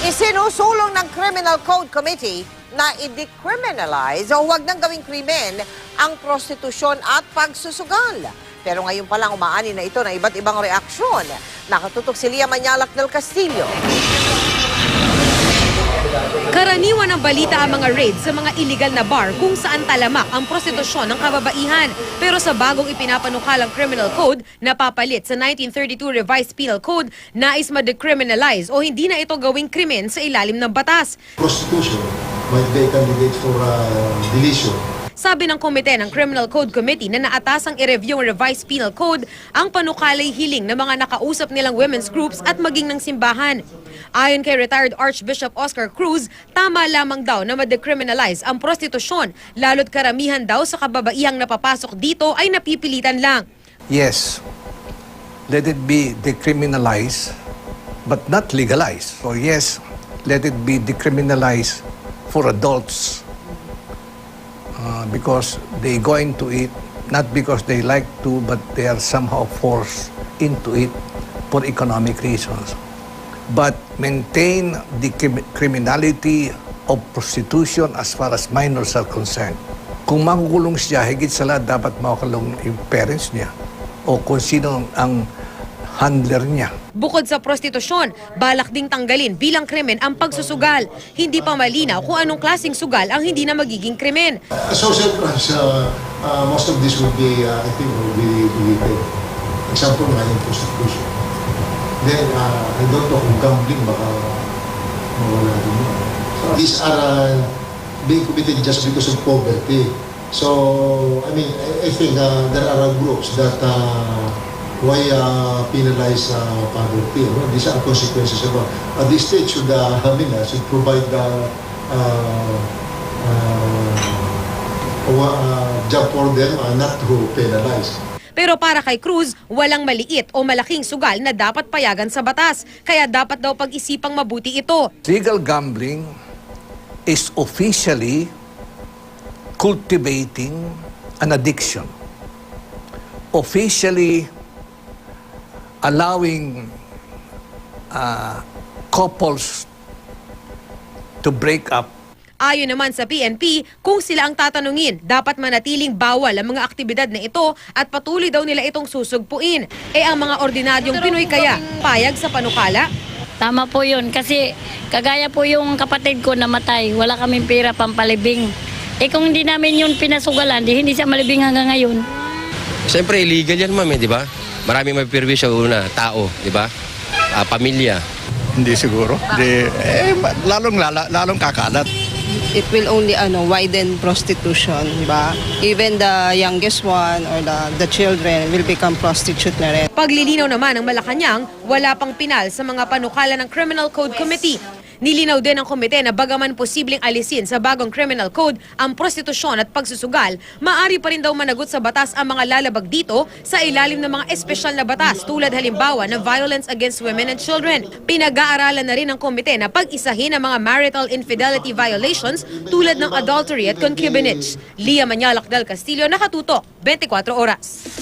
Isinusulong ng Criminal Code Committee na i-decriminalize o huwag nang gawing krimen ang prostitusyon at pagsusugal. Pero ngayon pa lang umaani na ito ng iba't ibang reaksyon. Nakatutok si Lia Manyalak del Castillo. Karaniwan ng balita ang mga raid sa mga illegal na bar kung saan talamak ang prostitusyon ng kababaihan. Pero sa bagong ipinapanukalang criminal code na papalit sa 1932 Revised Penal Code, nais ma-decriminalize o hindi na ito gawing krimen sa ilalim ng batas. Prostitution might be a candidate for deletion. Sabi ng komite ng Criminal Code Committee na naatasang i-review ang Revised Penal Code, ang panukalay hiling ng mga nakausap nilang women's groups at maging ng simbahan. Ayon kay retired Archbishop Oscar Cruz, tama lamang daw na ma-decriminalize ang prostitusyon, lalo't karamihan daw sa kababaihang napapasok dito ay napipilitan lang. Yes, let it be decriminalized, but not legalized. So yes, let it be decriminalized for adults. Because they go into it not because they like to, but they are somehow forced into it for economic reasons. But maintain the criminality of prostitution as far as minors are concerned. Kung makukulong siya, higit sa lahat dapat makukulong yung parents niya o kung sino ang handler niya. Bukod sa prostitusyon, balak ding tanggalin bilang krimen ang pagsusugal. Hindi pa malinaw kung anong klaseng sugal ang hindi na magiging krimen. Social crimes, most of this would be, I think, will be deleted. Example nga yung prostitution. Then, I don't know kung gambling baka mawala din yun. So, these are being committed just because of poverty. So, I mean, I think there are groups that why penalize poverty? These are consequences of the state should, should provide job for them not to penalize. Pero para kay Cruz, walang maliit o malaking sugal na dapat payagan sa batas. Kaya dapat daw pag-isipang mabuti ito. Legal gambling is officially cultivating an addiction. Officially allowing couples to break up. Ayon naman sa PNP, kung sila ang tatanungin, dapat manatiling bawal ang mga aktibidad na ito at patuloy daw nila itong susugpuin. Ang mga ordinaryong Pinoy kaya, payag sa panukala? Tama po yun kasi kagaya po yung kapatid ko namatay, wala kaming pera pampalibing. Kung hindi namin yun pinasugalan, hindi siya malibing hanggang ngayon. Siyempre illegal yan ma'am, di ba? Maraming may perwisyo una, tao, di ba? Pamilya. Hindi siguro. Lalong kakalat. It will only widen prostitution, ba? Even the youngest one or the children will become prostitute na rin. Paglilinaw naman ng Malacanang, wala pang pinal sa mga panukala ng Criminal Code Committee. Nilinaw din ng komite na bagaman posibleng alisin sa bagong criminal code ang prostitusyon at pagsusugal, maaari pa rin daw managot sa batas ang mga lalabag dito sa ilalim ng mga espesyal na batas tulad halimbawa ng violence against women and children. Pinag-aaralan na rin ng komite na pag-isahin ang mga marital infidelity violations tulad ng adultery at concubinage. Lia Manyalak del Castillo, nakatutok, 24 oras.